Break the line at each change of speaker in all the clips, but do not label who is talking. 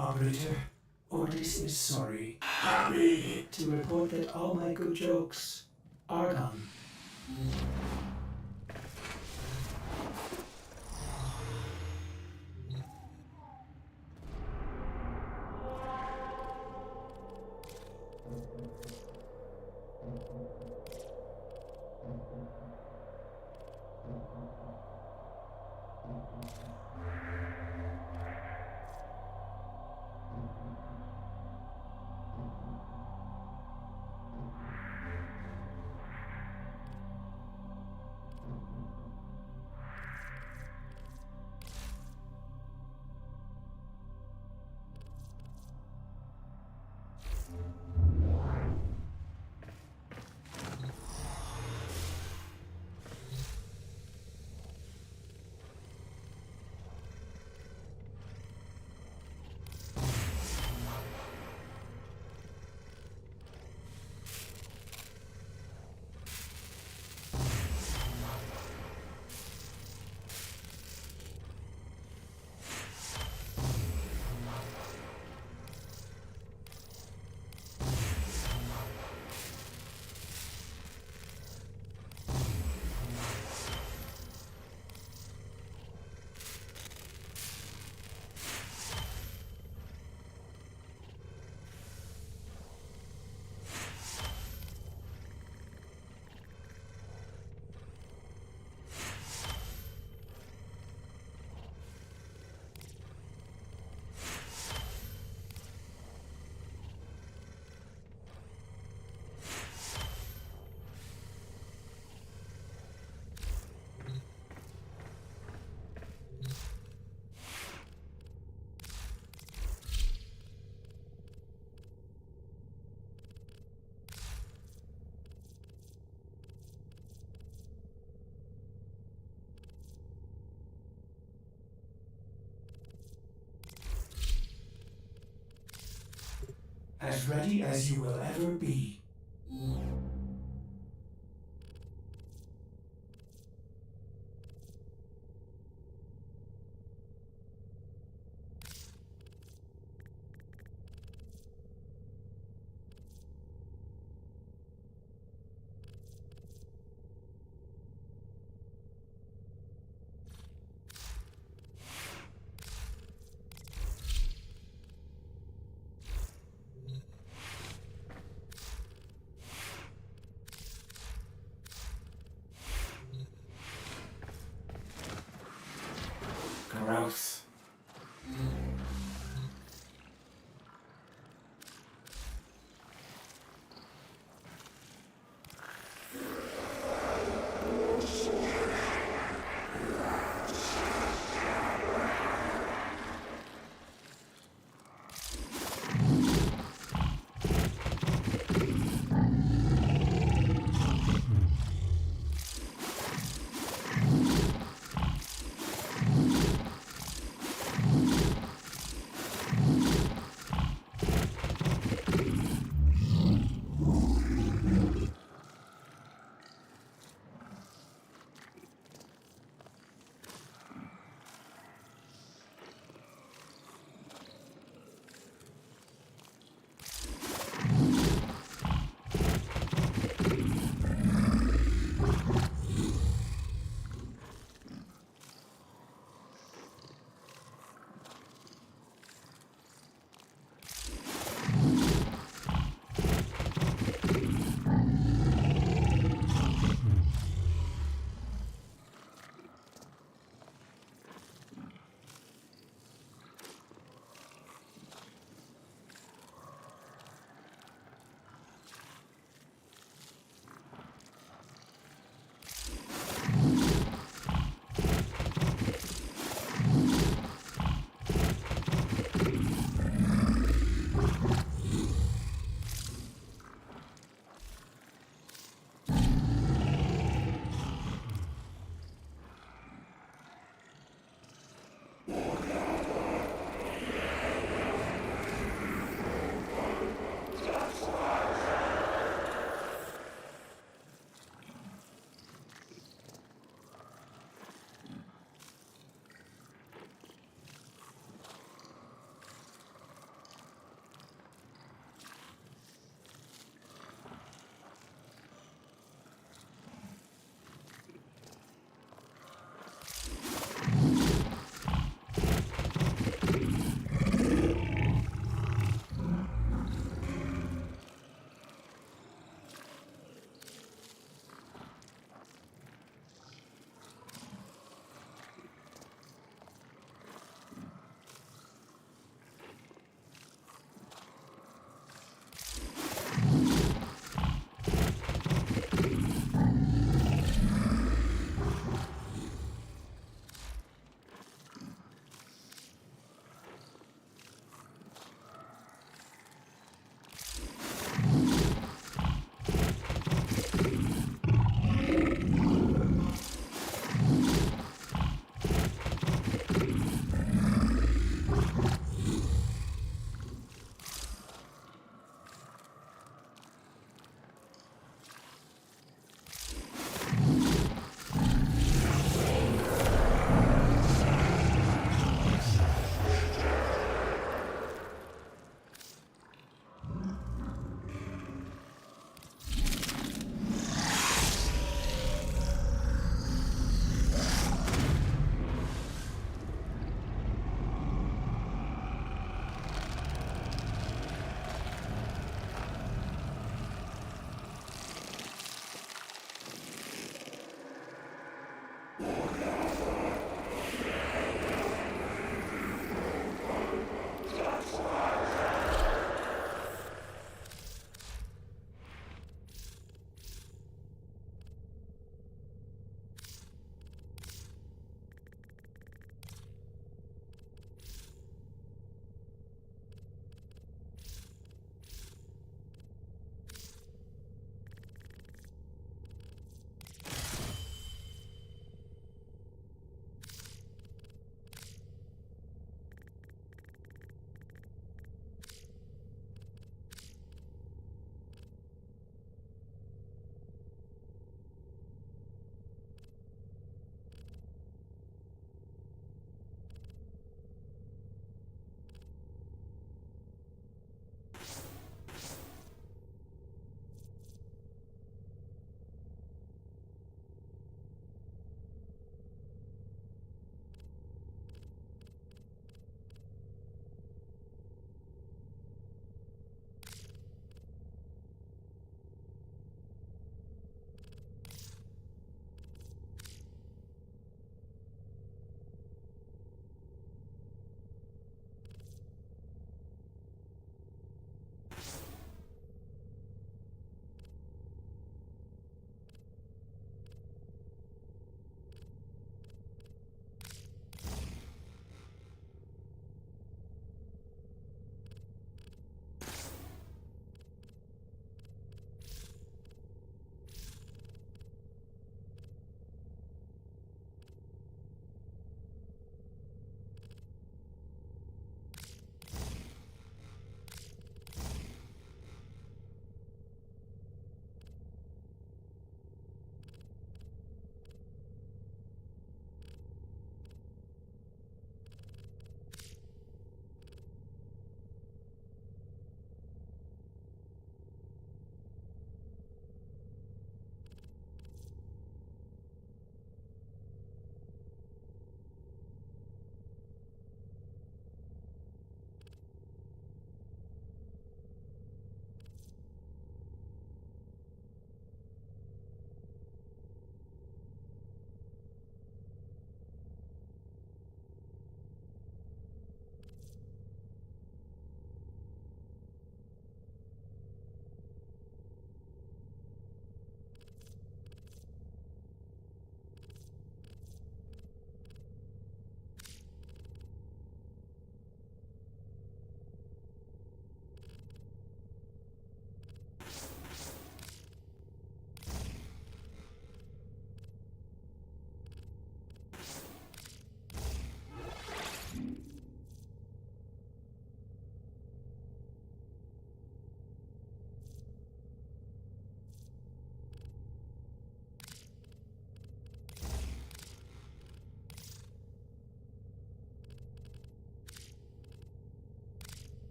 Operator, Ordis is sorry. Happy to report that all my good jokes are gone. As ready as you will ever be. Gross.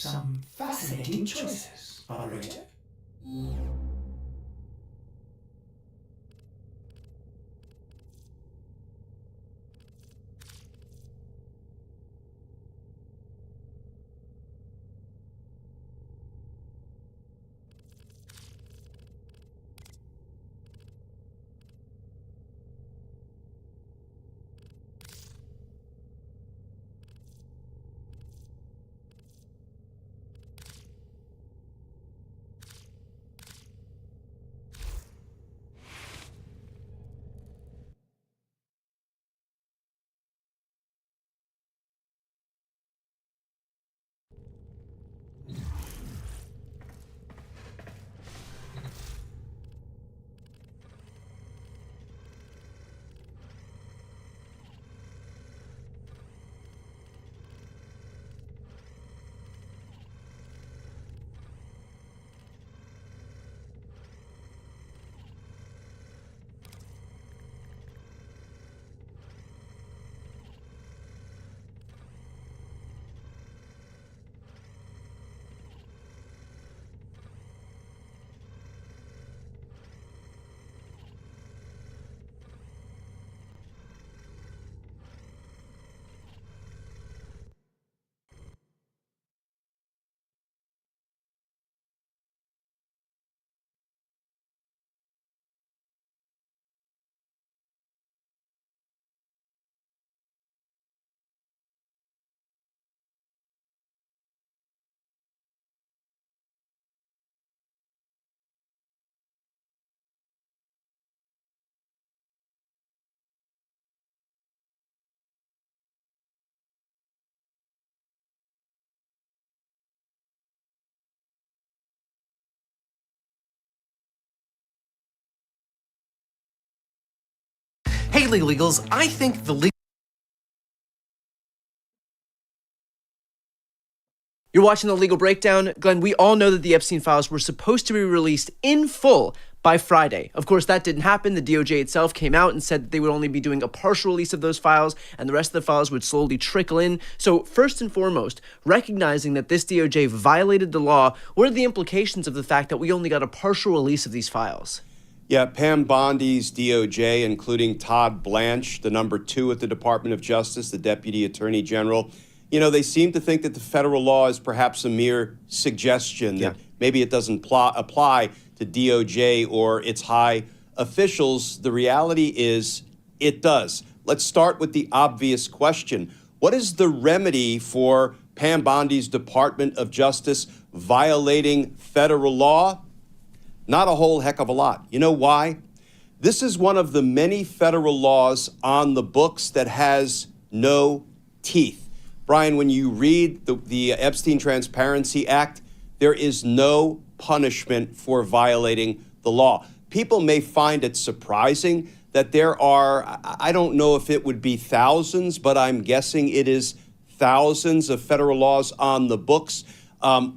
some fascinating choices, Henriette.
Hey, Legal Eagles, I think the legal... You're watching The Legal Breakdown. Glenn, we all know that the Epstein files were supposed to be released in full by Friday. Of course, that didn't happen. The DOJ itself came out and said that they would only be doing a partial release of those files, and the rest of the files would slowly trickle in. So first and foremost, recognizing that this DOJ violated the law, what are the implications of the fact that we only got a partial release of these files?
Yeah, Pam Bondi's DOJ, including Todd Blanche, the number 2 at the Department of Justice, the Deputy Attorney General, they seem to think that the federal law is perhaps a mere suggestion, that maybe it doesn't apply to DOJ or its high officials. The reality is it does. Let's start with the obvious question. What is the remedy for Pam Bondi's Department of Justice violating federal law? Not a whole heck of a lot. You know why? This is one of the many federal laws on the books that has no teeth. Brian, when you read the Epstein Transparency Act, there is no punishment for violating the law. People may find it surprising that there are, I don't know if it would be thousands, but I'm guessing it is thousands of federal laws on the books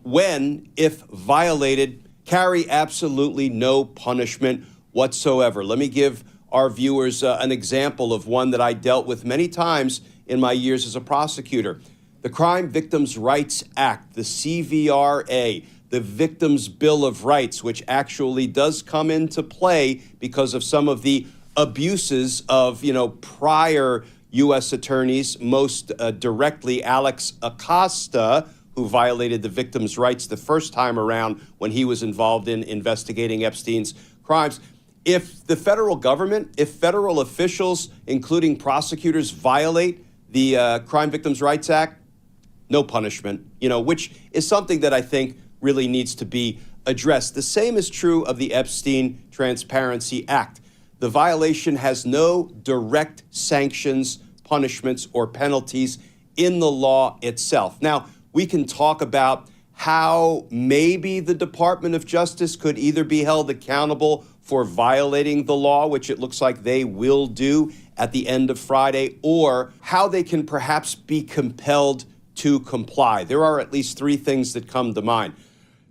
when, if violated, carry absolutely no punishment whatsoever. Let me give our viewers an example of one that I dealt with many times in my years as a prosecutor. The Crime Victims' Rights Act, the CVRA, the Victims' Bill of Rights, which actually does come into play because of some of the abuses of, prior U.S. attorneys, most directly Alex Acosta, who violated the victims' rights the first time around when he was involved in investigating Epstein's crimes. If the federal government, if federal officials, including prosecutors, violate the Crime Victims' Rights Act, no punishment, which is something that I think really needs to be addressed. The same is true of the Epstein Transparency Act. The violation has no direct sanctions, punishments, or penalties in the law itself. Now, we can talk about how maybe the Department of Justice could either be held accountable for violating the law, which it looks like they will do at the end of Friday, or how they can perhaps be compelled to comply. There are at least 3 things that come to mind.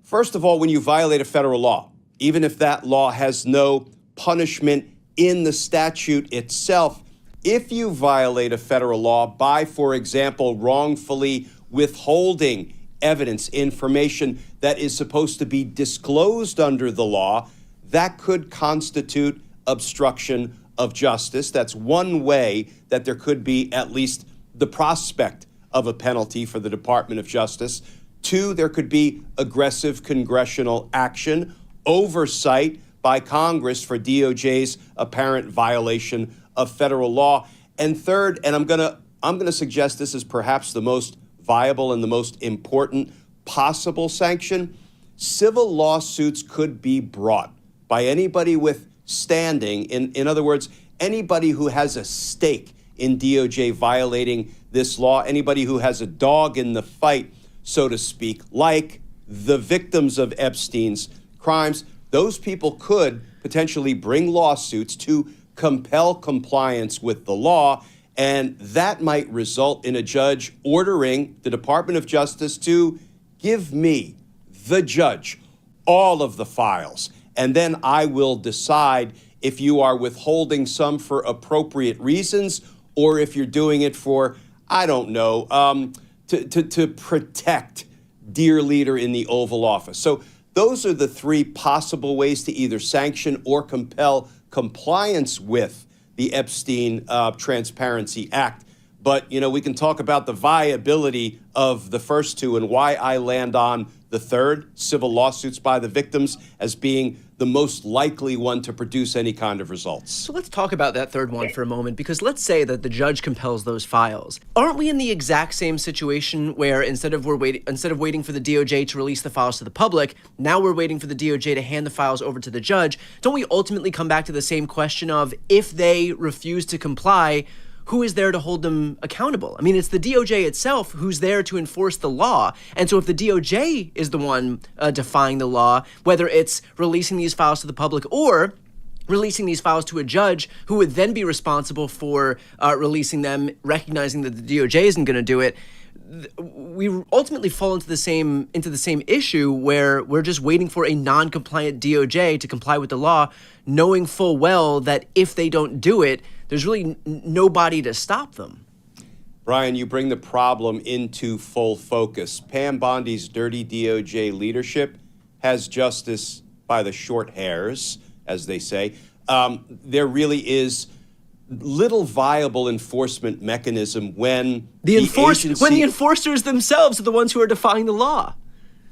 First of all, when you violate a federal law, even if that law has no punishment in the statute itself, if you violate a federal law by, for example, wrongfully withholding evidence, information that is supposed to be disclosed under the law, that could constitute obstruction of justice. That's one way that there could be at least the prospect of a penalty for the Department of Justice. Two, there could be aggressive congressional action, oversight by Congress for DOJ's apparent violation of federal law. And third, and I'm gonna suggest this is perhaps the most viable and the most important possible sanction, civil lawsuits could be brought by anybody with standing. In other words, anybody who has a stake in DOJ violating this law, anybody who has a dog in the fight, so to speak, like the victims of Epstein's crimes. Those people could potentially bring lawsuits to compel compliance with the law, and that might result in a judge ordering the Department of Justice to give me, the judge, all of the files, and then I will decide if you are withholding some for appropriate reasons or if you're doing it for, I don't know, to protect dear leader in the Oval Office. So those are the three possible ways to either sanction or compel compliance with the Epstein Transparency Act. But, we can talk about the viability of the first two and why I land on the third, civil lawsuits by the victims, as being the most likely one to produce any kind of results.
So let's talk about that third one for a moment, because let's say that the judge compels those files. Aren't we in the exact same situation where instead of waiting for the DOJ to release the files to the public, now we're waiting for the DOJ to hand the files over to the judge? Don't we ultimately come back to the same question of, if they refuse to comply, who is there to hold them accountable? I mean, it's the DOJ itself who's there to enforce the law. And so if the DOJ is the one defying the law, whether it's releasing these files to the public or releasing these files to a judge who would then be responsible for releasing them, recognizing that the DOJ isn't going to do it, we ultimately fall into the same issue where we're just waiting for a non-compliant DOJ to comply with the law, knowing full well that if they don't do it, there's really nobody to stop them.
Brian, you bring the problem into full focus. Pam Bondi's dirty DOJ leadership has justice by the short hairs, as they say. There really is little viable enforcement mechanism when the
enforcers themselves are the ones who are defying the law.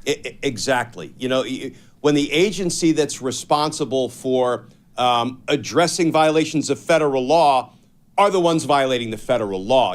Exactly. When the agency that's responsible for addressing violations of federal law are the ones violating the federal law.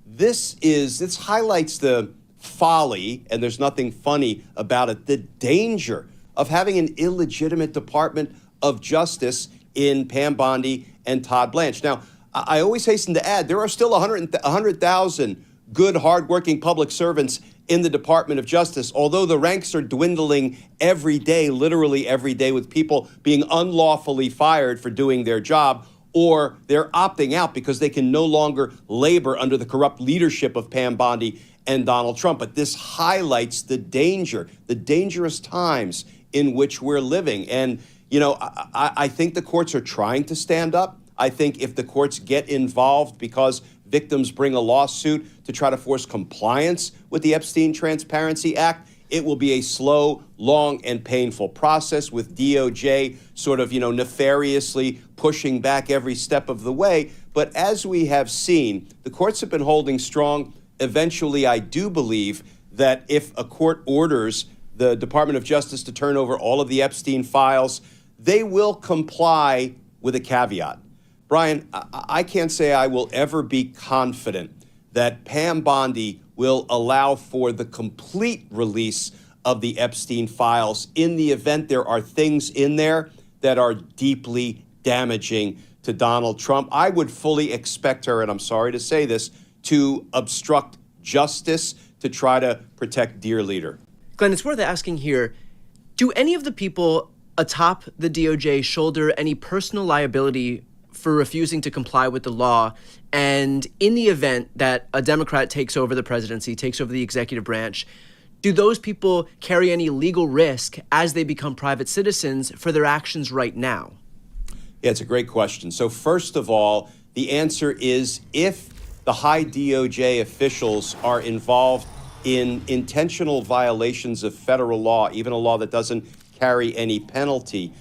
This highlights the folly, and there's nothing funny about it, the danger of having an illegitimate Department of Justice in Pam Bondi and Todd Blanche. Now, I always hasten to add, there are still 100,000 good, hardworking public servants in the Department of Justice, although the ranks are dwindling every day, literally every day, with people being unlawfully fired for doing their job, or they're opting out because they can no longer labor under the corrupt leadership of Pam Bondi and Donald Trump. But this highlights the dangerous times in which we're living. And, I think the courts are trying to stand up. I think if the courts get involved because victims bring a lawsuit to try to force compliance with the Epstein Transparency Act, it will be a slow, long, and painful process with DOJ sort of, nefariously pushing back every step of the way. But as we have seen, the courts have been holding strong. Eventually, I do believe that if a court orders the Department of Justice to turn over all of the Epstein files, they will comply with a caveat. Brian, I can't say I will ever be confident that Pam Bondi will allow for the complete release of the Epstein files in the event there are things in there that are deeply damaging to Donald Trump. I would fully expect her, and I'm sorry to say this, to obstruct justice to try to protect dear leader.
Glenn, it's worth asking here, do any of the people atop the DOJ shoulder any personal liability for refusing to comply with the law? And in the event that a Democrat takes over the presidency, takes over the executive branch, do those people carry any legal risk as they become private citizens for their actions right now?
Yeah, it's a great question. So first of all, the answer is if the high DOJ officials are involved in intentional violations of federal law, even a law that doesn't carry any penalty,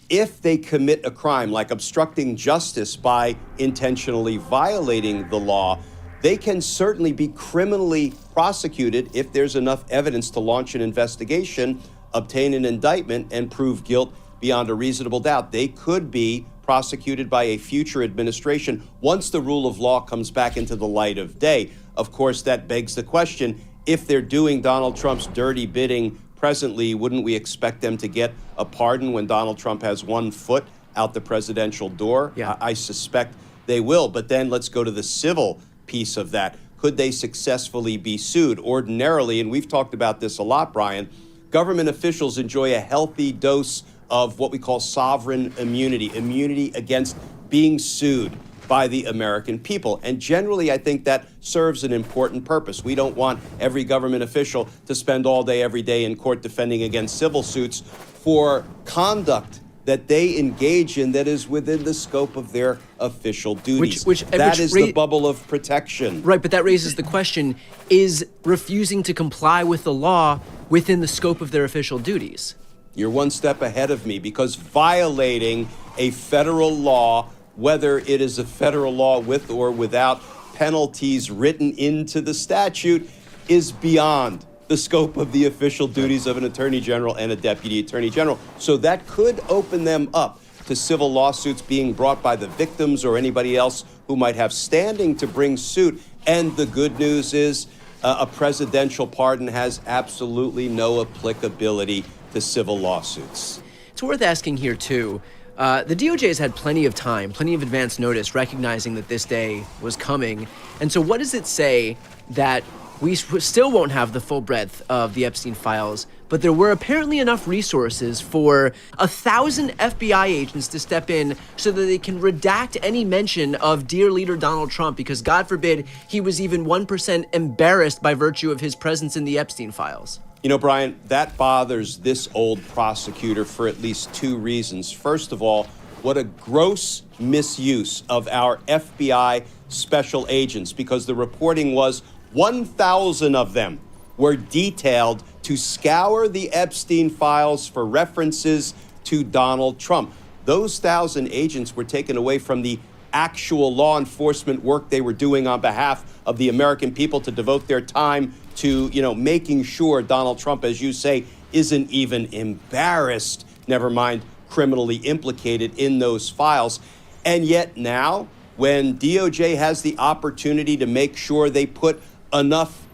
if they commit a crime like obstructing justice by intentionally violating the law, they can certainly be criminally prosecuted if there's enough evidence to launch an investigation, obtain an indictment, and prove guilt beyond a reasonable doubt. They could be prosecuted by a future administration once the rule of law comes back into the light of day. Of course, that begs the question, if they're doing Donald Trump's dirty bidding presently, wouldn't we expect them to get a pardon when Donald Trump has one foot out the presidential door?
Yeah.
I suspect they will. But then let's go to the civil piece of that. Could they successfully be sued? Ordinarily, and we've talked about this a lot, Brian, government officials enjoy a healthy dose of what we call sovereign immunity, immunity against being sued by the American people. And generally, I think that serves an important purpose. We don't want every government official to spend all day, every day in court defending against civil suits for conduct that they engage in that is within the scope of their official duties. That is the bubble of protection.
Right, but that raises the question, is refusing to comply with the law within the scope of their official duties?
You're one step ahead of me, because violating a federal law, whether it is a federal law with or without penalties written into the statute, is beyond the scope of the official duties of an attorney general and a deputy attorney general. So that could open them up to civil lawsuits being brought by the victims or anybody else who might have standing to bring suit. And the good news is a presidential pardon has absolutely no applicability to civil lawsuits.
It's worth asking here, too. The DOJ has had plenty of time, plenty of advance notice, recognizing that this day was coming. And so what does it say that we still won't have the full breadth of the Epstein files, but there were apparently enough resources for 1,000 FBI agents to step in so that they can redact any mention of dear leader Donald Trump, because God forbid he was even 1% embarrassed by virtue of his presence in the Epstein files?
You know, Brian, that bothers this old prosecutor for at least two reasons. First of all, what a gross misuse of our FBI special agents, because the reporting was 1,000 of them were detailed to scour the Epstein files for references to Donald Trump. Those 1,000 agents were taken away from the actual law enforcement work they were doing on behalf of the American people to devote their time to, making sure Donald Trump, as you say, isn't even embarrassed, never mind criminally implicated in those files. And yet now, when DOJ has the opportunity to make sure they put enough,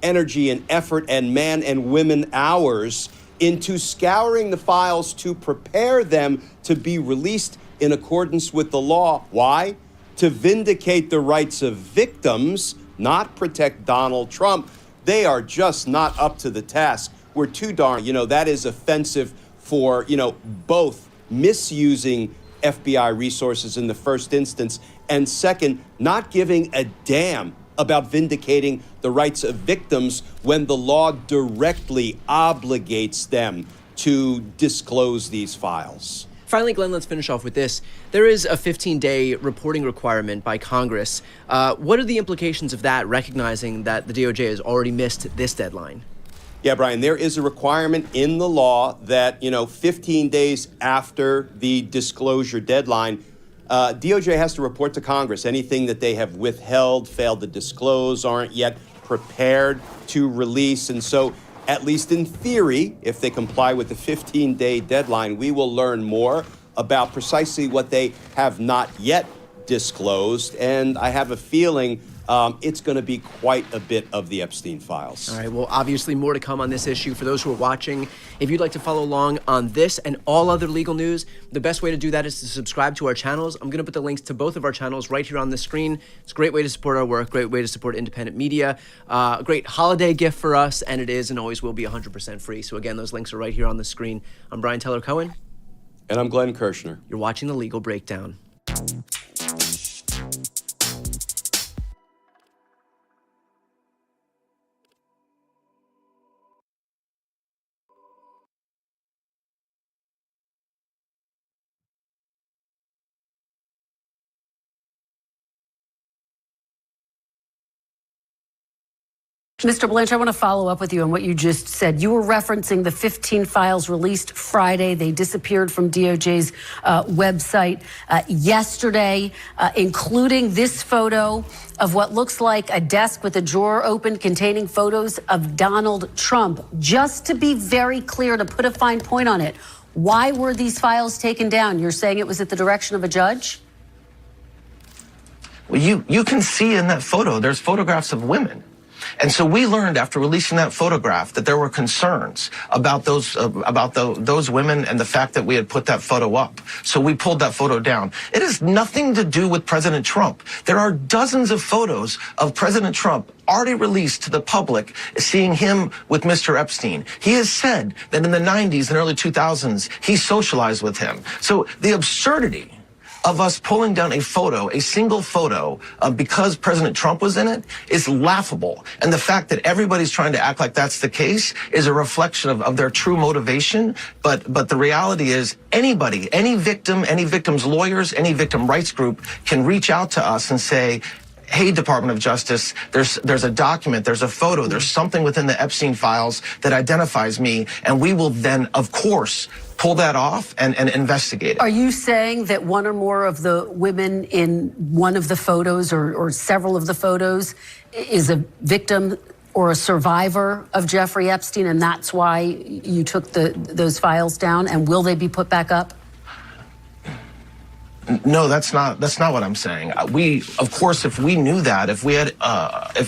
energy and effort and man and women hours into scouring the files to prepare them to be released in accordance with the law. Why? To vindicate the rights of victims, not protect Donald Trump. They are just not up to the task. We're too darn, that is offensive for, both misusing FBI resources in the first instance, and second, not giving a damn about vindicating the rights of victims when the law directly obligates them to disclose these files.
Finally, Glenn, let's finish off with this. There is a 15-day reporting requirement by Congress. What are the implications of that, recognizing that the DOJ has already missed this deadline?
Yeah, Brian, there is a requirement in the law that, 15 days after the disclosure deadline, DOJ has to report to Congress anything that they have withheld, failed to disclose, aren't yet prepared to release. And so, at least in theory, if they comply with the 15-day deadline, we will learn more about precisely what they have not yet disclosed. And I have a feeling it's going to be quite a bit of the Epstein files.
All right, well, obviously more to come on this issue. For those who are watching, if you'd like to follow along on this and all other legal news, the best way to do that is to subscribe to our channels. I'm going to put the links to both of our channels right here on the screen. It's a great way to support our work, great way to support independent media, a great holiday gift for us, and it is and always will be 100% free. So again, those links are right here on the screen. I'm Brian Teller Cohen.
And I'm Glenn Kirshner.
You're watching The Legal Breakdown.
Mr. Blanche, I want to follow up with you on what you just said. You were referencing the 15 files released Friday. They disappeared from DOJ's website yesterday, including this photo of what looks like a desk with a drawer open containing photos of Donald Trump. Just to be very clear, to put a fine point on it, why were these files taken down? You're saying it was at the direction of a judge?
Well, you can see in that photo, there's photographs of women. And so we learned after releasing that photograph that there were concerns about those women and the fact that we had put that photo up. So we pulled that photo down. It has nothing to do with President Trump. There are dozens of photos of President Trump already released to the public, seeing him with Mr. Epstein. He has said that in the 90s and early 2000s, he socialized with him. So the absurdity of us pulling down a photo, a single photo, because President Trump was in it, is laughable. And the fact that everybody's trying to act like that's the case is a reflection of their true motivation. But the reality is anybody, any victim's lawyers, any victim rights group can reach out to us and say, hey, Department of Justice, there's a document, there's a photo, there's something within the Epstein files that identifies me, and we will then, of course, pull that off and investigate it.
Are you saying that one or more of the women in one of the photos or several of the photos is a victim or a survivor of Jeffrey Epstein, and that's why you took those files down? And will they be put back up?
No, that's not what I'm saying. We, of course, if we knew that, if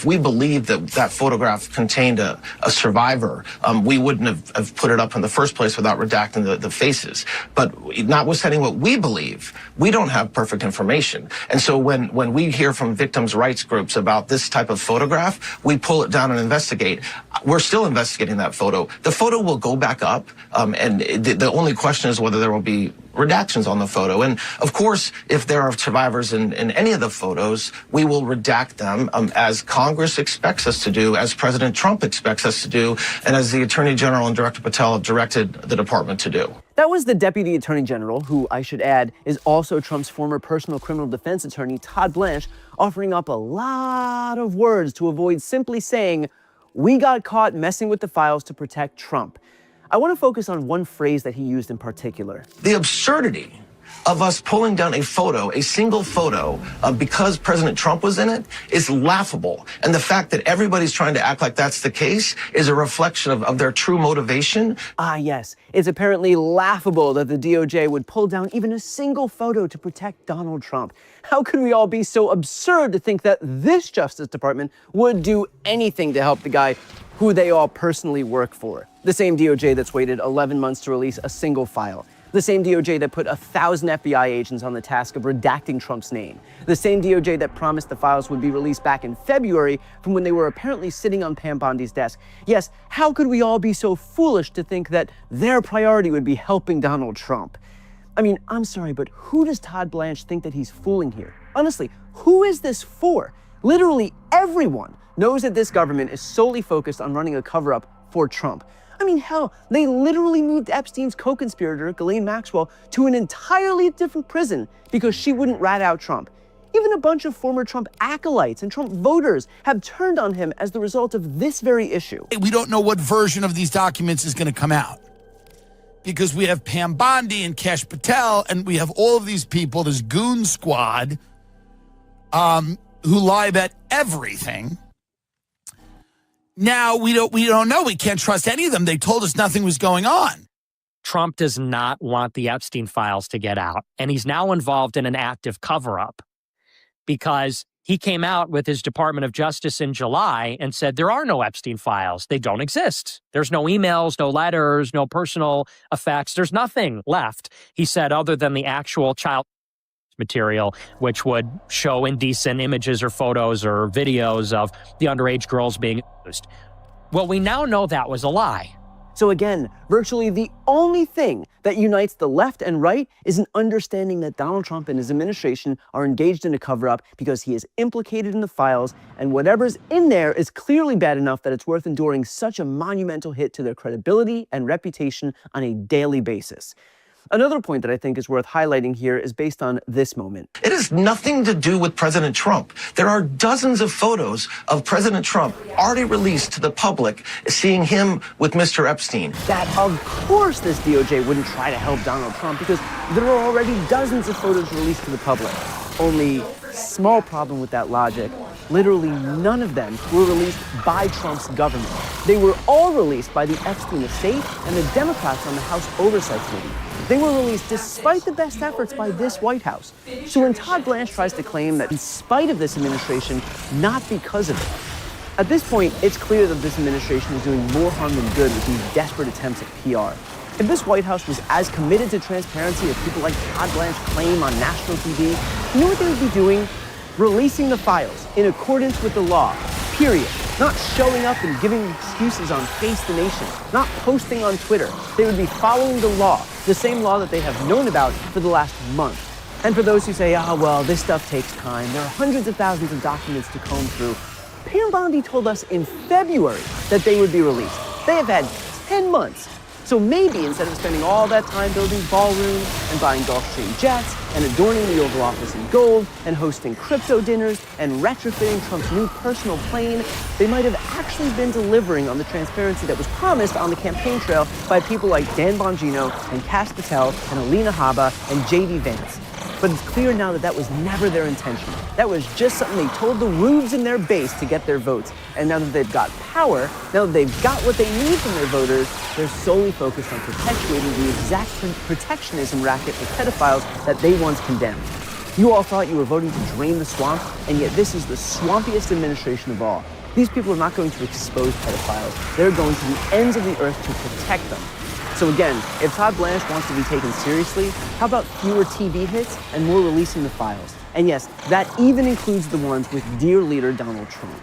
we believed that photograph contained a survivor, we wouldn't have put it up in the first place without redacting the faces. But notwithstanding what we believe, we don't have perfect information. And so when we hear from victims' rights groups about this type of photograph, we pull it down and investigate. We're still investigating that photo. The photo will go back up, and the only question is whether there will be redactions on the photo. And of course, if there are survivors in any of the photos, we will redact them as Congress expects us to do, as President Trump expects us to do, and as the Attorney General and Director Patel have directed the department to do.
That was the Deputy Attorney General, who I should add is also Trump's former personal criminal defense attorney, Todd Blanche, offering up a lot of words to avoid simply saying, we got caught messing with the files to protect Trump. I want to focus on one phrase that he used in particular.
The absurdity of us pulling down a photo, a single photo, because President Trump was in it, is laughable. And the fact that everybody's trying to act like that's the case is a reflection of their true motivation.
Ah, yes. It's apparently laughable that the DOJ would pull down even a single photo to protect Donald Trump. How could we all be so absurd to think that this Justice Department would do anything to help the guy who they all personally work for? The same DOJ that's waited 11 months to release a single file. The same DOJ that put 1,000 FBI agents on the task of redacting Trump's name. The same DOJ that promised the files would be released back in February from when they were apparently sitting on Pam Bondi's desk. Yes, how could we all be so foolish to think that their priority would be helping Donald Trump? I mean, I'm sorry, but who does Todd Blanche think that he's fooling here? Honestly, who is this for? Literally everyone knows that this government is solely focused on running a cover-up for Trump. I mean, hell, they literally moved Epstein's co-conspirator, Ghislaine Maxwell, to an entirely different prison because she wouldn't rat out Trump. Even a bunch of former Trump acolytes and Trump voters have turned on him as the result of this very issue.
We don't know what version of these documents is going to come out because we have Pam Bondi and Kash Patel, and we have all of these people, this goon squad, who lie about everything. Now we don't know. We can't trust any of them. They told us nothing was going on.
Trump does not want the Epstein files to get out, and he's now involved in an active cover-up because he came out with his Department of Justice in July and said there are no Epstein files. They don't exist. There's no emails, no letters, no personal effects. There's nothing left, he said, other than the actual child material, which would show indecent images or photos or videos of the underage girls being abused. Well, we now know that was a lie.
So again, virtually the only thing that unites the left and right is an understanding that Donald Trump and his administration are engaged in a cover-up because he is implicated in the files, and whatever's in there is clearly bad enough that it's worth enduring such a monumental hit to their credibility and reputation on a daily basis. Another point that I think is worth highlighting here is based on this moment.
It has nothing to do with President Trump. There are dozens of photos of President Trump already released to the public, seeing him with Mr. Epstein.
That, of course, this DOJ wouldn't try to help Donald Trump because there are already dozens of photos released to the public. Only small problem with that logic. Literally none of them were released by Trump's government. They were all released by the Epstein estate and the Democrats on the House Oversight Committee. They were released despite the best efforts by this White House. So when Todd Blanche tries to claim that in spite of this administration, not because of it, at this point, it's clear that this administration is doing more harm than good with these desperate attempts at PR. If this White House was as committed to transparency as people like Todd Blanche claim on national TV, you know what they would be doing? Releasing the files in accordance with the law, period. Not showing up and giving excuses on Face the Nation, not posting on Twitter. They would be following the law, the same law that they have known about for the last month. And for those who say, well, this stuff takes time, there are hundreds of thousands of documents to comb through, Pam Bondi told us in February that they would be released. They have had 10 months. So maybe instead of spending all that time building ballrooms and buying Gulfstream jets and adorning the Oval Office in gold and hosting crypto dinners and retrofitting Trump's new personal plane, they might have actually been delivering on the transparency that was promised on the campaign trail by people like Dan Bongino and Cass Patel and Alina Habba and J.D. Vance. But it's clear now that that was never their intention. That was just something they told the rubes in their base to get their votes. And now that they've got power, now that they've got what they need from their voters, they're solely focused on perpetuating the exact protectionism racket for pedophiles that they once condemned. You all thought you were voting to drain the swamp, and yet this is the swampiest administration of all. These people are not going to expose pedophiles. They're going to the ends of the earth to protect them. So again, if Todd Blanche wants to be taken seriously, how about fewer TV hits and more releasing the files? And yes, that even includes the ones with dear leader Donald Trump.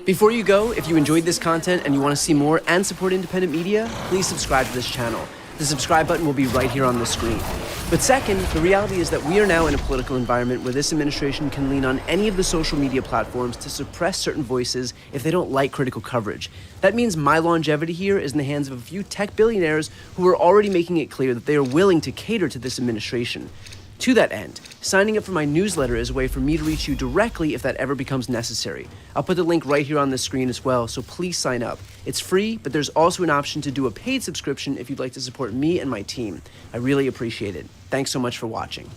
Before you go, if you enjoyed this content and you want to see more and support independent media, please subscribe to this channel. The subscribe button will be right here on the screen. But second, the reality is that we are now in a political environment where this administration can lean on any of the social media platforms to suppress certain voices if they don't like critical coverage. That means my longevity here is in the hands of a few tech billionaires who are already making it clear that they are willing to cater to this administration. To that end, signing up for my newsletter is a way for me to reach you directly if that ever becomes necessary. I'll put the link right here on the screen as well, so please sign up. It's free, but there's also an option to do a paid subscription if you'd like to support me and my team. I really appreciate it. Thanks so much for watching.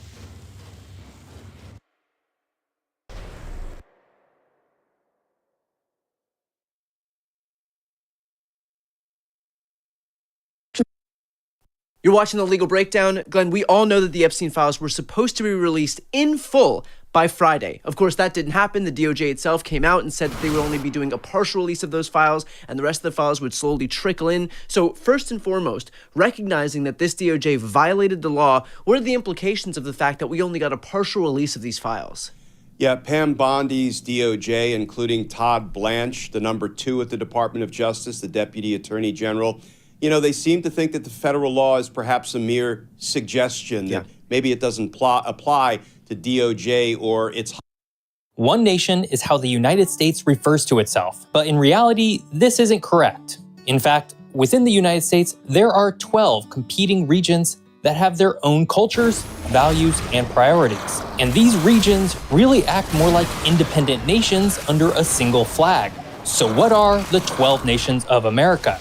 You're watching The Legal Breakdown. Glenn, we all know that the Epstein files were supposed to be released in full by Friday. Of course, that didn't happen. The DOJ itself came out and said that they would only be doing a partial release of those files and the rest of the files would slowly trickle in. So first and foremost, recognizing that this DOJ violated the law, what are the implications of the fact that we only got a partial release of these files?
Yeah, Pam Bondi's DOJ, including Todd Blanche, the number 2 at the Department of Justice, the Deputy Attorney General, they seem to think that the federal law is perhaps a mere suggestion, that maybe it doesn't apply to DOJ or its...
One nation is how the United States refers to itself, but in reality, this isn't correct. In fact, within the United States, there are 12 competing regions that have their own cultures, values, and priorities. And these regions really act more like independent nations under a single flag. So what are the 12 nations of America?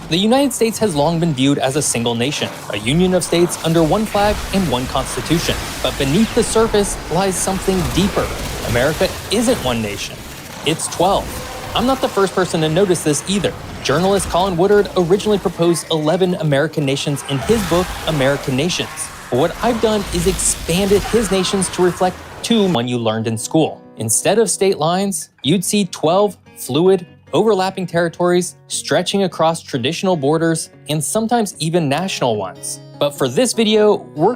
The United States has long been viewed as a single nation, a union of states under one flag and one constitution. But beneath the surface lies something deeper. America isn't one nation, it's 12. I'm not the first person to notice this either. Journalist Colin Woodard originally proposed 11 American nations in his book, American Nations. But what I've done is expanded his nations to reflect 2 one you learned in school. Instead of state lines, you'd see 12 fluid, overlapping territories stretching across traditional borders and sometimes even national ones. But for this video, we're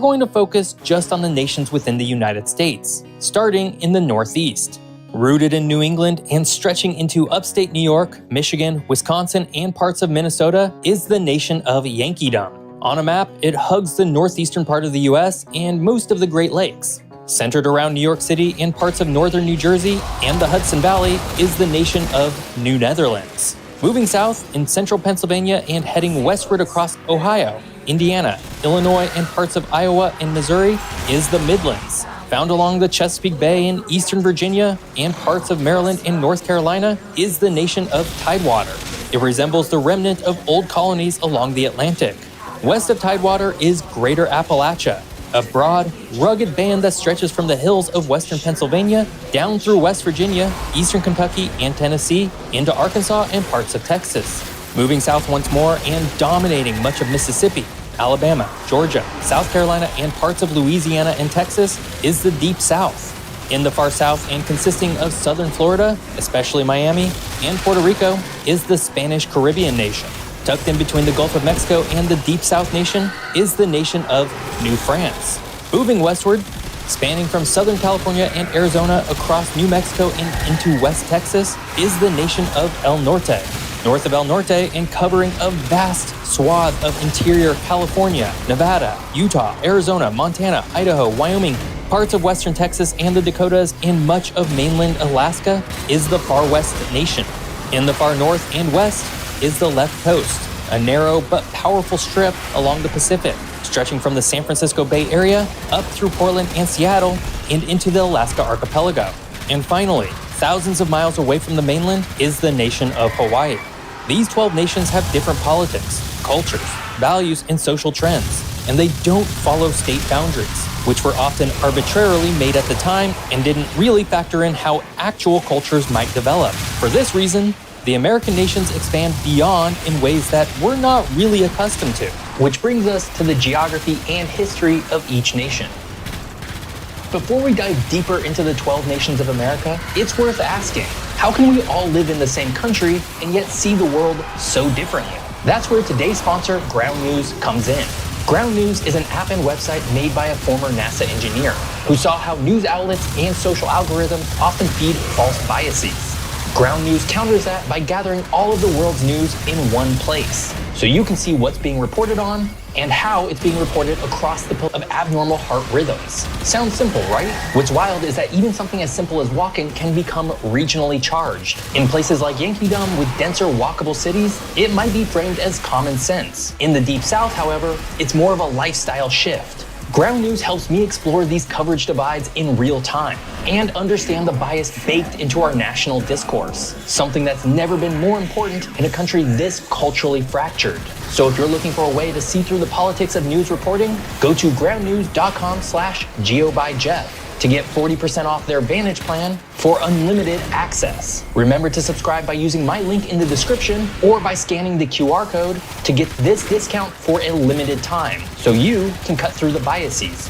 going to focus just on the nations within the United States, starting in the Northeast. Rooted in New England and stretching into upstate New York, Michigan, Wisconsin, and parts of Minnesota is the nation of Yankeedom. On a map, it hugs the northeastern part of the US and most of the Great Lakes. Centered around New York City and parts of northern New Jersey and the Hudson Valley is the nation of New Netherlands. Moving south in central Pennsylvania and heading westward across Ohio, Indiana, Illinois, and parts of Iowa and Missouri is the Midlands. Found along the Chesapeake Bay in eastern Virginia and parts of Maryland and North Carolina is the nation of Tidewater. It resembles the remnant of old colonies along the Atlantic. West of Tidewater is Greater Appalachia, a broad, rugged band that stretches from the hills of western Pennsylvania down through West Virginia, eastern Kentucky and Tennessee, into Arkansas and parts of Texas. Moving south once more and dominating much of Mississippi, Alabama, Georgia, South Carolina, and parts of Louisiana and Texas is the Deep South. In the far south and consisting of southern Florida, especially Miami, and Puerto Rico, is the Spanish Caribbean nation. Tucked in between the Gulf of Mexico and the Deep South nation is the nation of New France. Moving westward, spanning from Southern California and Arizona across New Mexico and into West Texas is the nation of El Norte. North of El Norte and covering a vast swath of interior California, Nevada, Utah, Arizona, Montana, Idaho, Wyoming, parts of western Texas and the Dakotas, and much of mainland Alaska is the Far West nation. In the far north and west is the left coast, a narrow but powerful strip along the Pacific, stretching from the San Francisco Bay Area up through Portland and Seattle and into the Alaska archipelago. And finally, thousands of miles away from the mainland is the nation of Hawaii. These 12 nations have different politics, cultures, values, and social trends, and they don't follow state boundaries, which were often arbitrarily made at the time and didn't really factor in how actual cultures might develop. For this reason, the American nations expand beyond in ways that we're not really accustomed to. Which brings us to the geography and history of each nation. Before we dive deeper into the 12 nations of America, it's worth asking, how can we all live in the same country and yet see the world so differently? That's where today's sponsor, Ground News, comes in. Ground News is an app and website made by a former NASA engineer who saw how news outlets and social algorithms often feed false biases. Ground News counters that by gathering all of the world's news in one place, so you can see what's being reported on and how it's being reported across the of abnormal heart rhythms. Sounds simple, right? What's wild is that even something as simple as walking can become regionally charged. In places like Yankeedom with denser walkable cities, it might be framed as common sense. In the Deep South, however, it's more of a lifestyle shift. Ground News helps me explore these coverage divides in real time and understand the bias baked into our national discourse, something that's never been more important in a country this culturally fractured. So if you're looking for a way to see through the politics of news reporting, go to groundnews.com/GeoByJeff to get 40% off their Vantage plan for unlimited access. Remember to subscribe by using my link in the description or by scanning the QR code to get this discount for a limited time, so you can cut through the biases.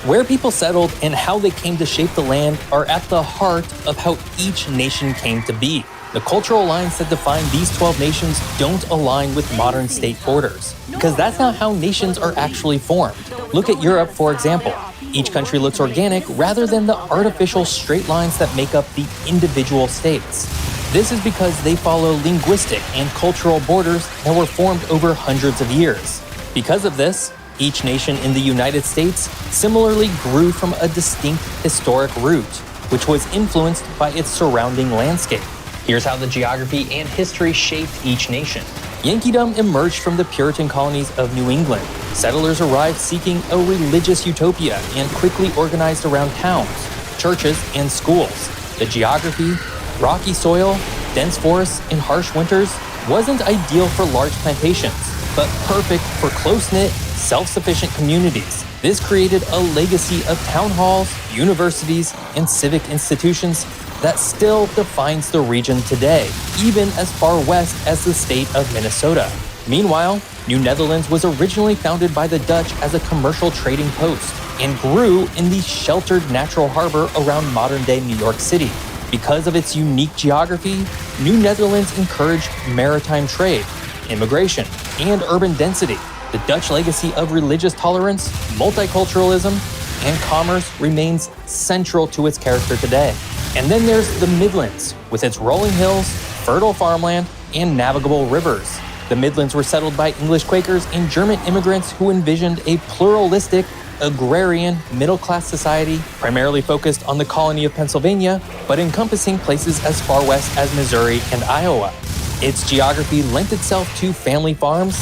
Where people settled and how they came to shape the land are at the heart of how each nation came to be. The cultural lines that define these 12 nations don't align with modern state borders, because that's not how nations are actually formed. Look at Europe, for example. Each country looks organic rather than the artificial straight lines that make up the individual states. This is because they follow linguistic and cultural borders that were formed over hundreds of years. Because of this, each nation in the United States similarly grew from a distinct historic root, which was influenced by its surrounding landscape. Here's how the geography and history shaped each nation. Yankeedom emerged from the Puritan colonies of New England. Settlers arrived seeking a religious utopia and quickly organized around towns, churches, and schools. The geography, rocky soil, dense forests, and harsh winters wasn't ideal for large plantations, but perfect for close-knit, self-sufficient communities. This created a legacy of town halls, universities, and civic institutions that still defines the region today, even as far west as the state of Minnesota. Meanwhile, New Netherlands was originally founded by the Dutch as a commercial trading post and grew in the sheltered natural harbor around modern-day New York City. Because of its unique geography, New Netherlands encouraged maritime trade, immigration, and urban density. The Dutch legacy of religious tolerance, multiculturalism, and commerce remains central to its character today. And then there's the Midlands, with its rolling hills, fertile farmland, and navigable rivers. The Midlands were settled by English Quakers and German immigrants who envisioned a pluralistic, agrarian, middle-class society primarily focused on the colony of Pennsylvania, but encompassing places as far west as Missouri and Iowa. Its geography lent itself to family farms,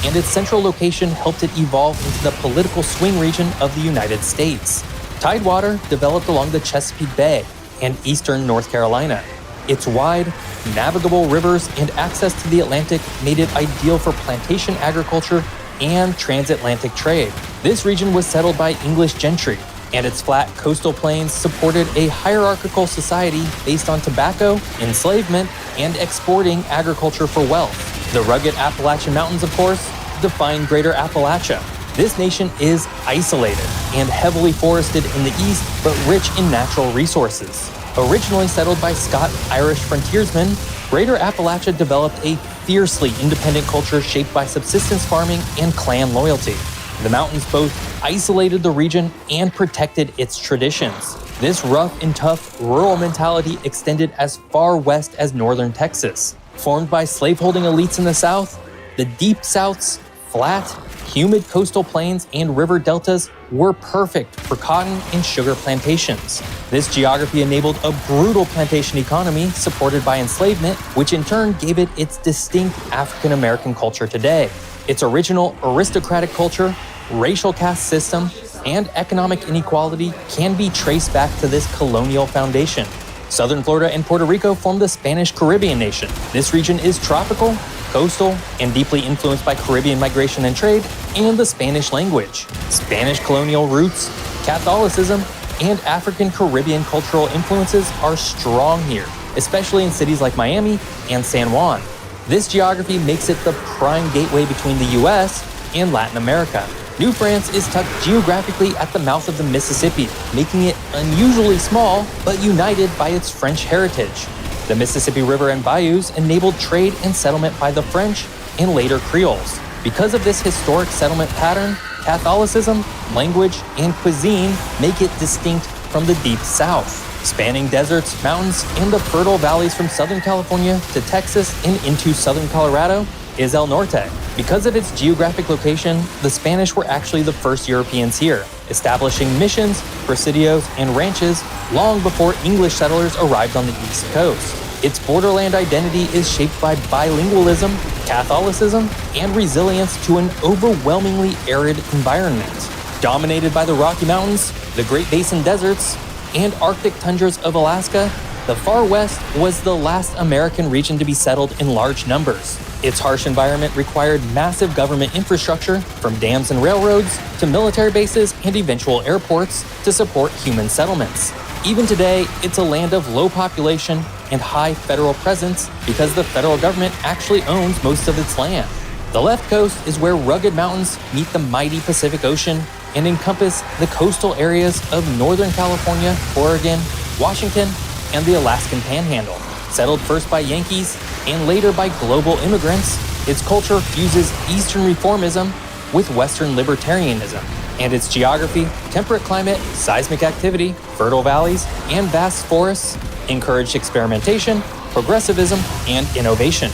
and its central location helped it evolve into the political swing region of the United States. Tidewater developed along the Chesapeake Bay and eastern North Carolina. Its wide, navigable rivers and access to the Atlantic made it ideal for plantation agriculture and transatlantic trade. This region was settled by English gentry, and its flat coastal plains supported a hierarchical society based on tobacco, enslavement, and exporting agriculture for wealth. The rugged Appalachian Mountains, of course, define Greater Appalachia. This nation is isolated and heavily forested in the east, but rich in natural resources. Originally settled by Scotch-Irish frontiersmen, Greater Appalachia developed a fiercely independent culture shaped by subsistence farming and clan loyalty. The mountains both isolated the region and protected its traditions. This rough and tough rural mentality extended as far west as northern Texas. Formed by slaveholding elites in the South, the Deep South's flat, humid coastal plains and river deltas were perfect for cotton and sugar plantations. This geography enabled a brutal plantation economy supported by enslavement, which in turn gave it its distinct African American culture today. Its original aristocratic culture, racial caste system, and economic inequality can be traced back to this colonial foundation. Southern Florida and Puerto Rico form the Spanish Caribbean nation. This region is tropical, coastal, and deeply influenced by Caribbean migration and trade, and the Spanish language. Spanish colonial roots, Catholicism, and African Caribbean cultural influences are strong here, especially in cities like Miami and San Juan. This geography makes it the prime gateway between the US and Latin America. New France is tucked geographically at the mouth of the Mississippi, making it unusually small but united by its French heritage. The Mississippi River and bayous enabled trade and settlement by the French and later Creoles. Because of this historic settlement pattern, Catholicism, language, and cuisine make it distinct from the Deep South. Spanning deserts, mountains, and the fertile valleys from Southern California to Texas and into Southern Colorado is El Norte. Because of its geographic location, the Spanish were actually the first Europeans here, establishing missions, presidios, and ranches long before English settlers arrived on the East Coast. Its borderland identity is shaped by bilingualism, Catholicism, and resilience to an overwhelmingly arid environment. Dominated by the Rocky Mountains, the Great Basin deserts, and Arctic tundras of Alaska, the Far West was the last American region to be settled in large numbers. Its harsh environment required massive government infrastructure, from dams and railroads to military bases and eventual airports, to support human settlements. Even today, it's a land of low population and high federal presence because the federal government actually owns most of its land. The left coast is where rugged mountains meet the mighty Pacific Ocean and encompass the coastal areas of Northern California, Oregon, Washington, and the Alaskan Panhandle. Settled first by Yankees and later by global immigrants, its culture fuses Eastern reformism with Western libertarianism. And its geography, temperate climate, seismic activity, fertile valleys, and vast forests encouraged experimentation, progressivism, and innovation.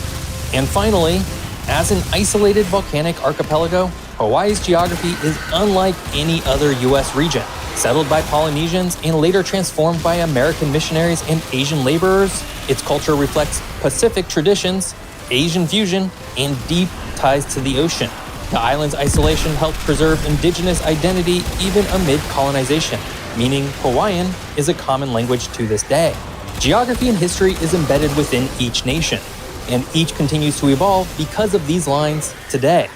And finally, as an isolated volcanic archipelago, Hawaii's geography is unlike any other U.S. region. Settled by Polynesians and later transformed by American missionaries and Asian laborers, its culture reflects Pacific traditions, Asian fusion, and deep ties to the ocean. The island's isolation helped preserve indigenous identity even amid colonization, meaning Hawaiian is a common language to this day. Geography and history is embedded within each nation, and each continues to evolve because of these lines today.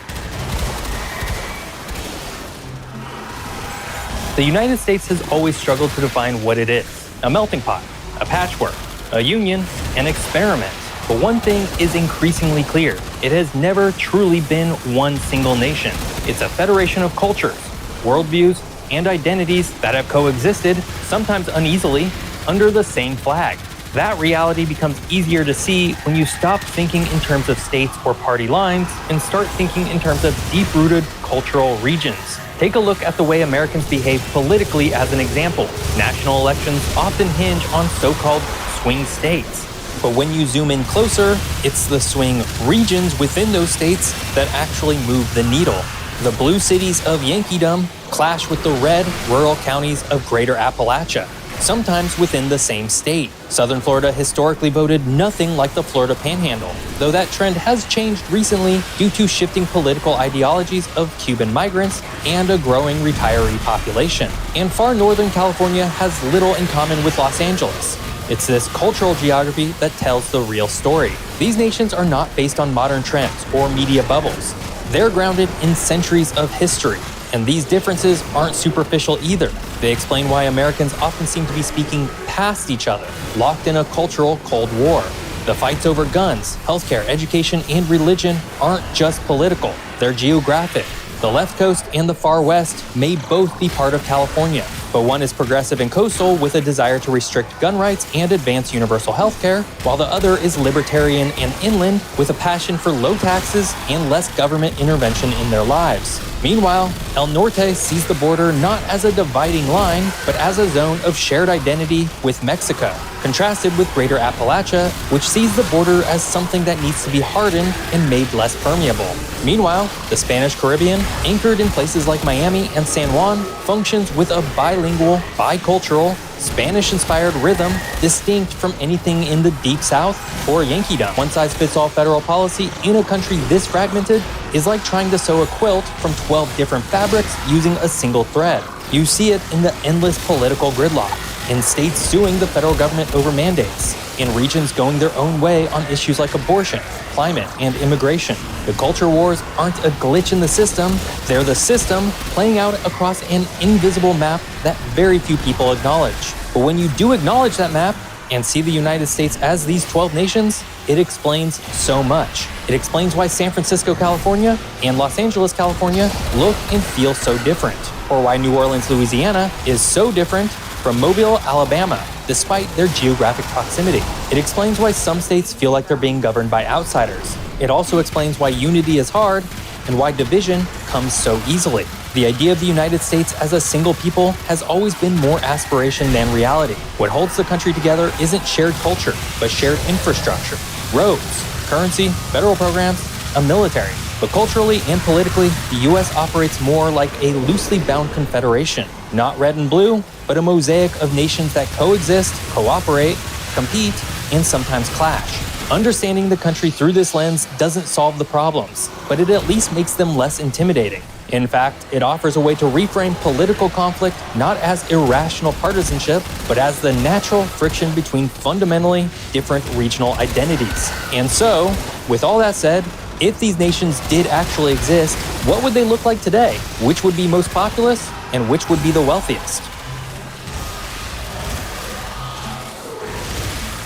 The United States has always struggled to define what it is: a melting pot, a patchwork, a union, an experiment. But one thing is increasingly clear: it has never truly been one single nation. It's a federation of cultures, worldviews, and identities that have coexisted, sometimes uneasily, under the same flag. That reality becomes easier to see when you stop thinking in terms of states or party lines and start thinking in terms of deep-rooted cultural regions. Take a look at the way Americans behave politically as an example. National elections often hinge on so-called swing states. But when you zoom in closer, it's the swing regions within those states that actually move the needle. The blue cities of Yankeedom clash with the red rural counties of Greater Appalachia, sometimes within the same state. Southern Florida historically voted nothing like the Florida Panhandle, though that trend has changed recently due to shifting political ideologies of Cuban migrants and a growing retiree population. And far northern California has little in common with Los Angeles. It's this cultural geography that tells the real story. These nations are not based on modern trends or media bubbles. They're grounded in centuries of history. And these differences aren't superficial either. They explain why Americans often seem to be speaking past each other, locked in a cultural Cold War. The fights over guns, healthcare, education, and religion aren't just political, they're geographic. The left coast and the far west may both be part of California, but one is progressive and coastal with a desire to restrict gun rights and advance universal healthcare, while the other is libertarian and inland with a passion for low taxes and less government intervention in their lives. Meanwhile, El Norte sees the border not as a dividing line, but as a zone of shared identity with Mexico, contrasted with Greater Appalachia, which sees the border as something that needs to be hardened and made less permeable. Meanwhile, the Spanish Caribbean, anchored in places like Miami and San Juan, functions with a bilingual, bicultural, Spanish-inspired rhythm distinct from anything in the Deep South or Yankeedom. One-size-fits-all federal policy in a country this fragmented is like trying to sew a quilt from 12 different fabrics using a single thread. You see it in the endless political gridlock, in states suing the federal government over mandates, in regions going their own way on issues like abortion, climate, and immigration. The culture wars aren't a glitch in the system, they're the system playing out across an invisible map that very few people acknowledge. But when you do acknowledge that map and see the United States as these 12 nations, it explains so much. It explains why San Francisco, California, and Los Angeles, California look and feel so different, or why New Orleans, Louisiana is so different from Mobile, Alabama, despite their geographic proximity. It explains why some states feel like they're being governed by outsiders. It also explains why unity is hard and why division comes so easily. The idea of the United States as a single people has always been more aspiration than reality. What holds the country together isn't shared culture, but shared infrastructure, roads, currency, federal programs, a military. But culturally and politically, the U.S. operates more like a loosely bound confederation. Not red and blue, but a mosaic of nations that coexist, cooperate, compete, and sometimes clash. Understanding the country through this lens doesn't solve the problems, but it at least makes them less intimidating. In fact, it offers a way to reframe political conflict not as irrational partisanship, but as the natural friction between fundamentally different regional identities. And so, with all that said, if these nations did actually exist, what would they look like today? Which would be most populous, and which would be the wealthiest?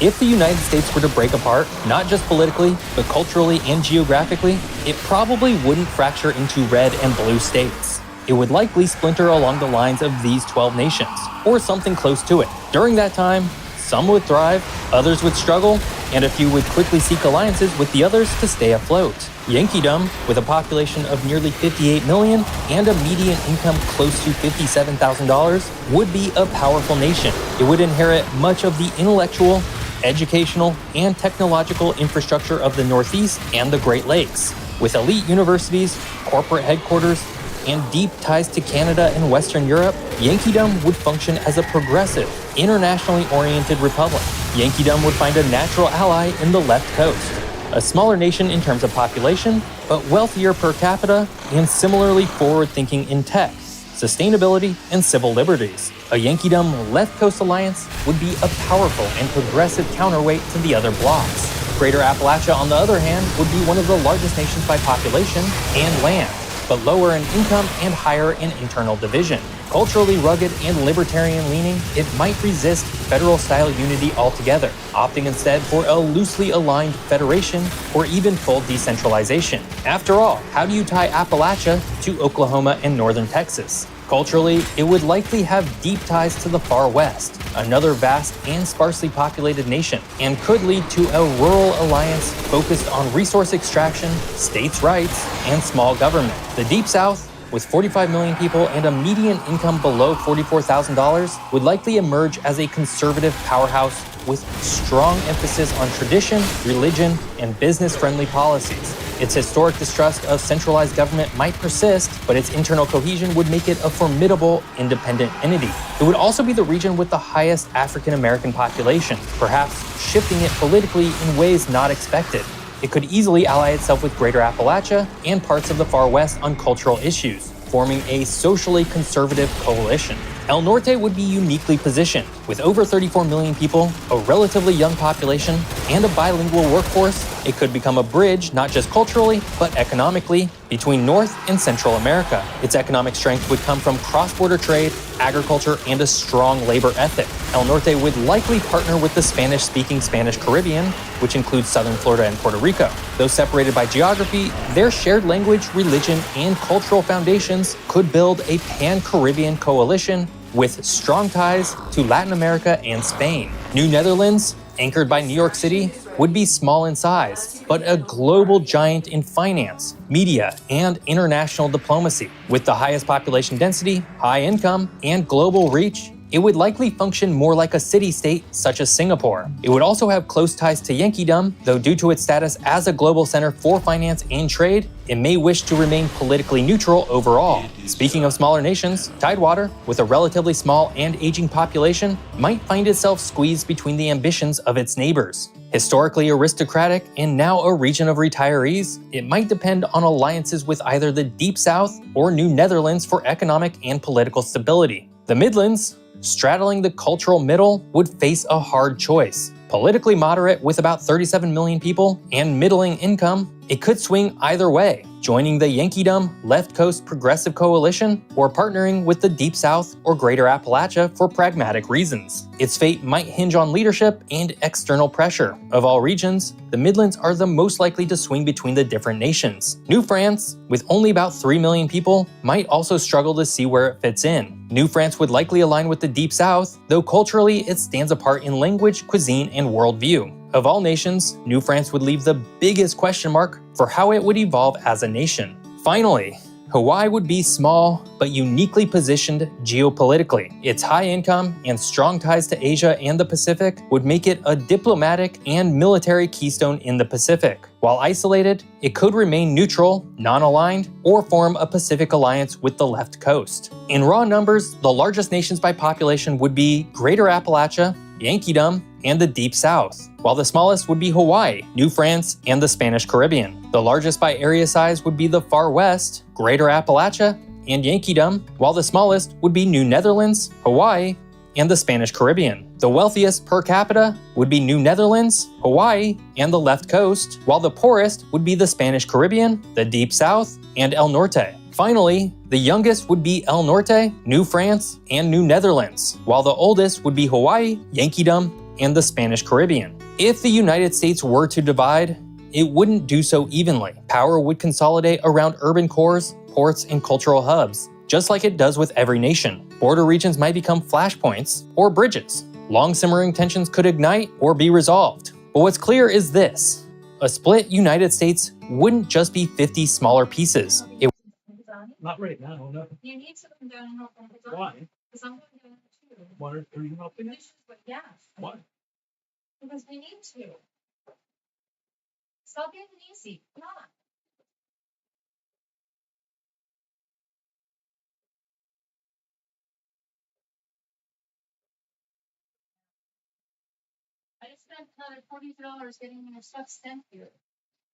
If the United States were to break apart, not just politically, but culturally and geographically, it probably wouldn't fracture into red and blue states. It would likely splinter along the lines of these 12 nations, or something close to it. During that time, some would thrive, others would struggle, and a few would quickly seek alliances with the others to stay afloat. Yankeedom, with a population of nearly 58 million and a median income close to $57,000, would be a powerful nation. It would inherit much of the intellectual, educational, and technological infrastructure of the Northeast and the Great Lakes. With elite universities, corporate headquarters, and deep ties to Canada and Western Europe, Yankeedom would function as a progressive, internationally oriented republic. Yankeedom would find a natural ally in the left coast, a smaller nation in terms of population, but wealthier per capita and similarly forward-thinking in tech, sustainability, and civil liberties. A Yankeedom left coast alliance would be a powerful and progressive counterweight to the other blocs. Greater Appalachia, on the other hand, would be one of the largest nations by population and land, but lower in income and higher in internal division. Culturally rugged and libertarian-leaning, it might resist federal-style unity altogether, opting instead for a loosely aligned federation or even full decentralization. After all, how do you tie Appalachia to Oklahoma and northern Texas? Culturally, it would likely have deep ties to the far west, another vast and sparsely populated nation, and could lead to a rural alliance focused on resource extraction, states' rights, and small government. The Deep South, with 45 million people and a median income below $44,000, would likely emerge as a conservative powerhouse with strong emphasis on tradition, religion, and business-friendly policies. Its historic distrust of centralized government might persist, but its internal cohesion would make it a formidable, independent entity. It would also be the region with the highest African-American population, perhaps shifting it politically in ways not expected. It could easily ally itself with Greater Appalachia and parts of the Far West on cultural issues, forming a socially conservative coalition. El Norte would be uniquely positioned. With over 34 million people, a relatively young population, and a bilingual workforce, it could become a bridge not just culturally, but economically, between North and Central America. Its economic strength would come from cross-border trade, agriculture, and a strong labor ethic. El Norte would likely partner with the Spanish-speaking Spanish Caribbean, which includes southern Florida and Puerto Rico. Though separated by geography, their shared language, religion, and cultural foundations could build a pan-Caribbean coalition with strong ties to Latin America and Spain. New Netherlands, anchored by New York City, would be small in size, but a global giant in finance, media, and international diplomacy. With the highest population density, high income, and global reach, it would likely function more like a city-state such as Singapore. It would also have close ties to Yankeedom, though due to its status as a global center for finance and trade, it may wish to remain politically neutral overall. Speaking of smaller nations, Tidewater, with a relatively small and aging population, might find itself squeezed between the ambitions of its neighbors. Historically aristocratic and now a region of retirees, it might depend on alliances with either the Deep South or New Netherlands for economic and political stability. The Midlands, straddling the cultural middle, would face a hard choice. Politically moderate with about 37 million people and middling income, it could swing either way, joining the Yankeedom Left Coast Progressive Coalition or partnering with the Deep South or Greater Appalachia for pragmatic reasons. Its fate might hinge on leadership and external pressure. Of all regions, the Midlands are the most likely to swing between the different nations. New France, with only about 3 million people, might also struggle to see where it fits in. New France would likely align with the Deep South, though culturally it stands apart in language, cuisine, and worldview. Of all nations, New France would leave the biggest question mark for how it would evolve as a nation. Finally, Hawaii would be small, but uniquely positioned geopolitically. Its high income and strong ties to Asia and the Pacific would make it a diplomatic and military keystone in the Pacific. While isolated, it could remain neutral, non-aligned, or form a Pacific alliance with the left coast. In raw numbers, the largest nations by population would be Greater Appalachia, Yankeedom, and the Deep South, while the smallest would be Hawaii, New France, and the Spanish Caribbean. The largest by area size would be the Far West, Greater Appalachia, and Yankeedom, while the smallest would be New Netherlands, Hawaii, and the Spanish Caribbean. The wealthiest per capita would be New Netherlands, Hawaii, and the left coast, while the poorest would be the Spanish Caribbean, the Deep South, and El Norte. Finally, the youngest would be El Norte, New France, and New Netherlands, while the oldest would be Hawaii, Yankeedom, and the Spanish Caribbean. If the United States were to divide, it wouldn't do so evenly. Power would consolidate around urban cores, ports, and cultural hubs, just like it does with every nation. Border regions might become flashpoints or bridges. Long simmering tensions could ignite or be resolved. But what's clear is this: a split United States wouldn't just be 50 smaller pieces.
Not right now, no.
You need to come down and help them.
Why?
Because I'm going down too.
Why are you helping us?
But yes.
Why?
Because we need to. Stop being easy. Come on. I just spent another $40 getting your stuff sent here.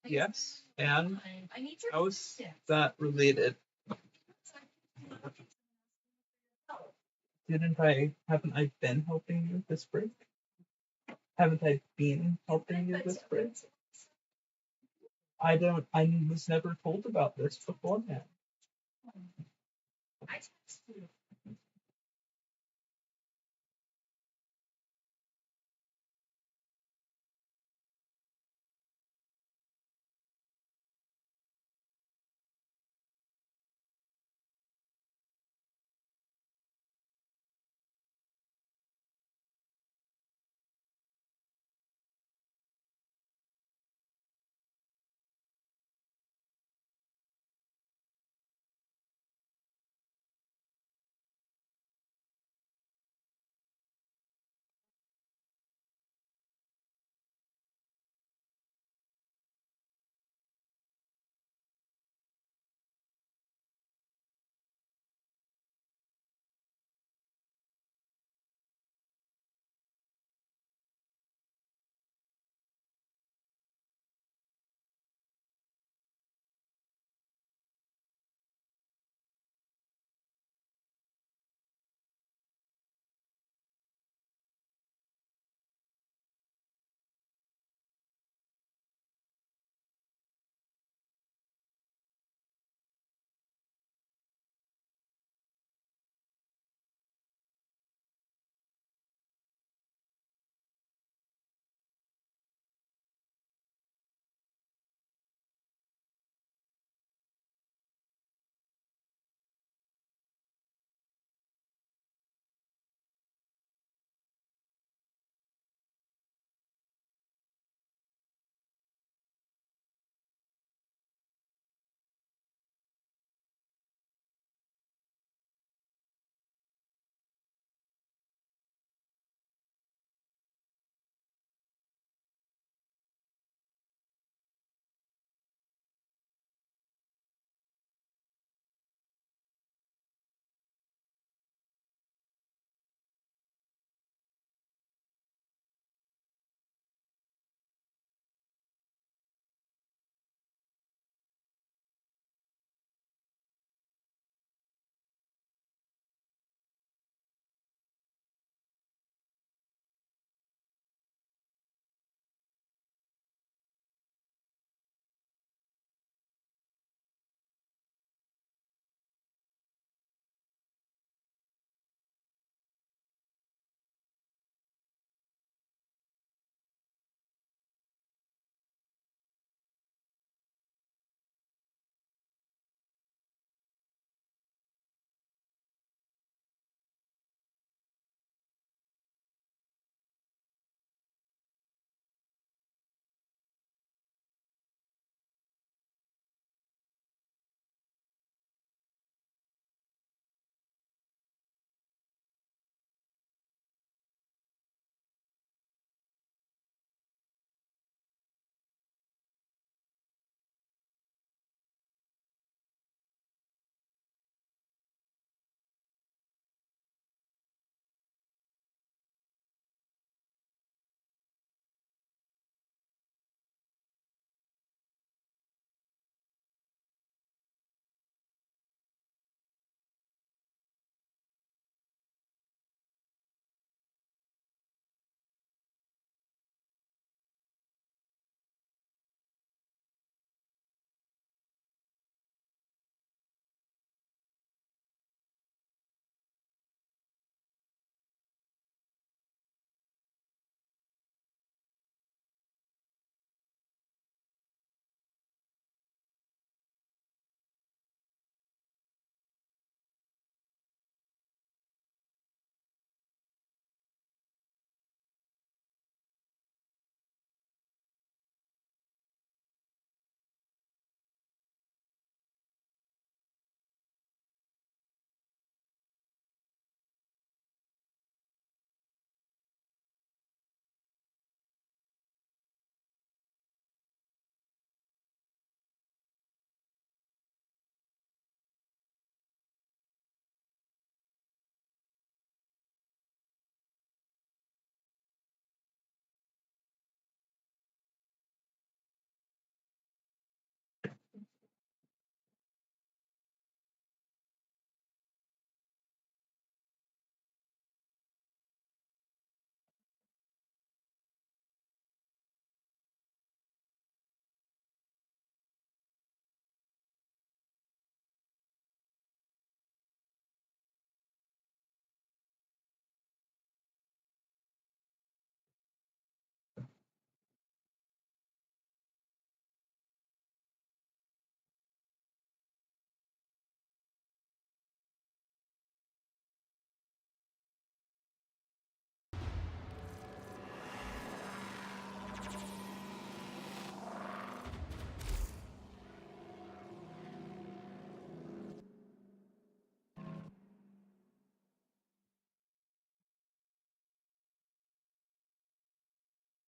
Yes, and
I need your
how is
assistance.
that related? Haven't I been helping you this break? Haven't I been helping you this break? I was never told about this beforehand.
I